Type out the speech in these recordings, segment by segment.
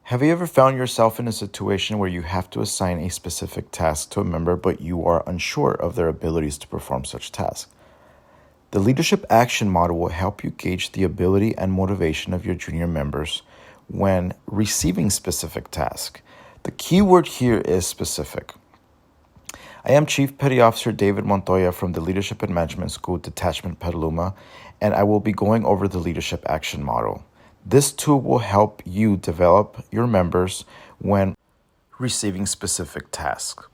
Have you ever found yourself in a situation where you have to assign a specific task to a member, but you are unsure of their abilities to perform such task? The leadership action model will help you gauge the ability and motivation of your junior members when receiving specific tasks. The key word here is specific. I am Chief Petty Officer David Montoya from the Leadership and Management School, Detachment Petaluma, and I will be going over the leadership action model. This tool will help you develop your members when receiving specific tasks.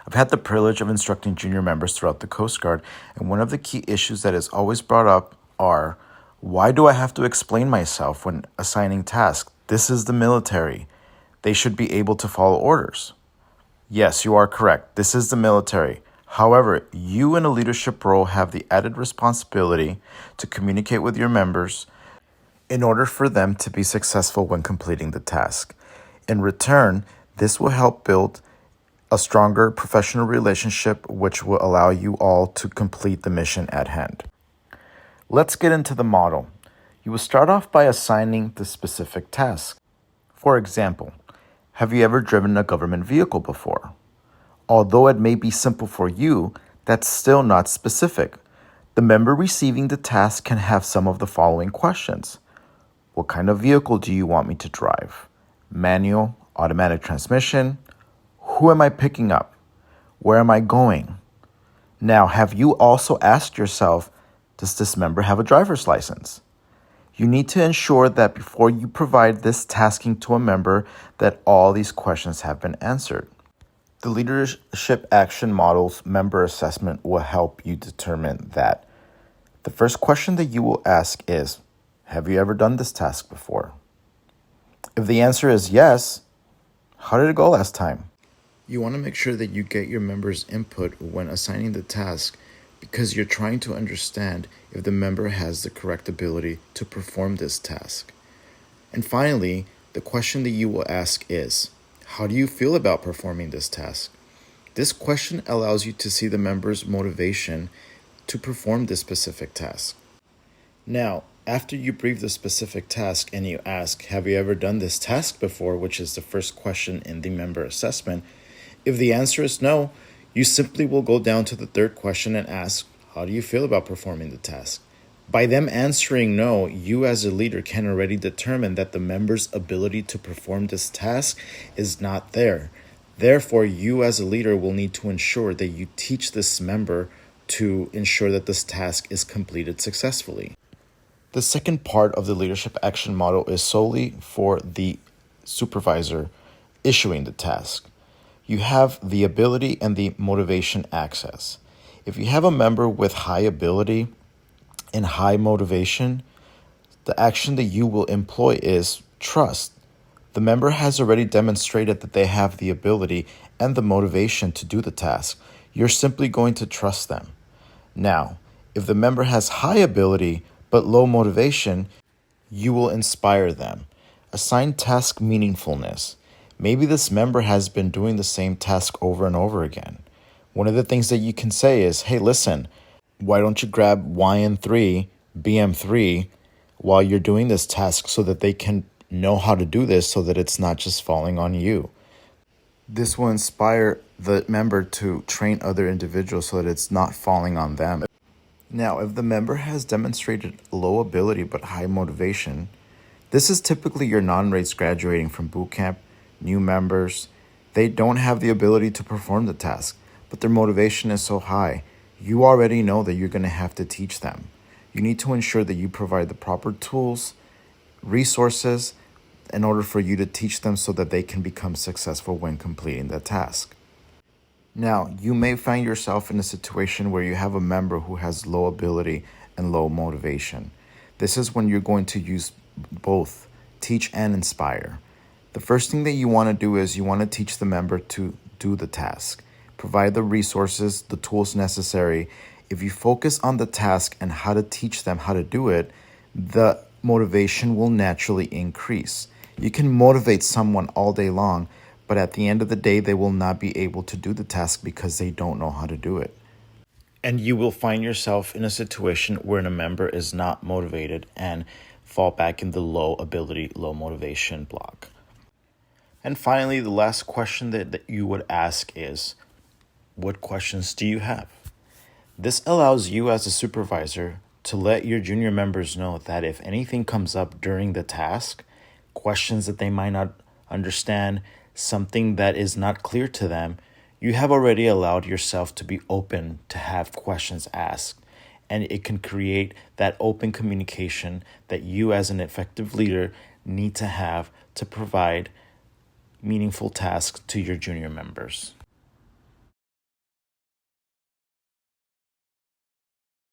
I've had the privilege of instructing junior members throughout the Coast Guard, and one of the key issues that is always brought up are, why do I have to explain myself when assigning tasks? This is the military. They should be able to follow orders. Yes, you are correct. This is the military. However, you in a leadership role have the added responsibility to communicate with your members in order for them to be successful when completing the task. In return, this will help build a stronger professional relationship, which will allow you all to complete the mission at hand. Let's get into the model. You will start off by assigning the specific task. For example, have you ever driven a government vehicle before? Although it may be simple for you, that's still not specific. The member receiving the task can have some of the following questions. What kind of vehicle do you want me to drive? Manual, automatic transmission? Who am I picking up? Where am I going? Now, have you also asked yourself, does this member have a driver's license? You need to ensure that before you provide this tasking to a member, that all these questions have been answered. The Leadership Action Model's member assessment will help you determine that. The first question that you will ask is, have you ever done this task before? If the answer is yes, how did it go last time? You want to make sure that you get your members' input when assigning the task because you're trying to understand if the member has the correct ability to perform this task. And finally, the question that you will ask is, how do you feel about performing this task? This question allows you to see the member's motivation to perform this specific task. Now, after you brief the specific task and you ask, have you ever done this task before, which is the first question in the member assessment, if the answer is no, you simply will go down to the third question and ask, how do you feel about performing the task? By them answering no, you as a leader can already determine that the member's ability to perform this task is not there. Therefore, you as a leader will need to ensure that you teach this member to ensure that this task is completed successfully. The second part of the leadership action model is solely for the supervisor issuing the task. You have the ability and the motivation access. If you have a member with high ability and high motivation, the action that you will employ is trust. The member has already demonstrated that they have the ability and the motivation to do the task. You're simply going to trust them. Now, if the member has high ability but low motivation, you will inspire them. Assign task meaningfulness. Maybe this member has been doing the same task over and over again. One of the things that you can say is, hey, listen, why don't you grab YN3, BM3 while you're doing this task so that they can know how to do this so that it's not just falling on you. This will inspire the member to train other individuals so that it's not falling on them. Now, if the member has demonstrated low ability but high motivation, this is typically your non-rates graduating from boot camp, new members. They don't have the ability to perform the task, but their motivation is so high. You already know that you're going to have to teach them. You need to ensure that you provide the proper tools, resources, in order for you to teach them so that they can become successful when completing the task. Now, you may find yourself in a situation where you have a member who has low ability and low motivation. This is when you're going to use both teach and inspire. The first thing that you want to do is you want to teach the member to do the task. Provide the resources, the tools necessary. If you focus on the task and how to teach them how to do it, the motivation will naturally increase. You can motivate someone all day long, but at the end of the day, they will not be able to do the task because they don't know how to do it. And you will find yourself in a situation where a member is not motivated and fall back in the low ability, low motivation block. And finally, the last question that you would ask is, what questions do you have? This allows you as a supervisor to let your junior members know that if anything comes up during the task, questions that they might not understand, something that is not clear to them, you have already allowed yourself to be open to have questions asked. And it can create that open communication that you as an effective leader need to have to provide meaningful tasks to your junior members.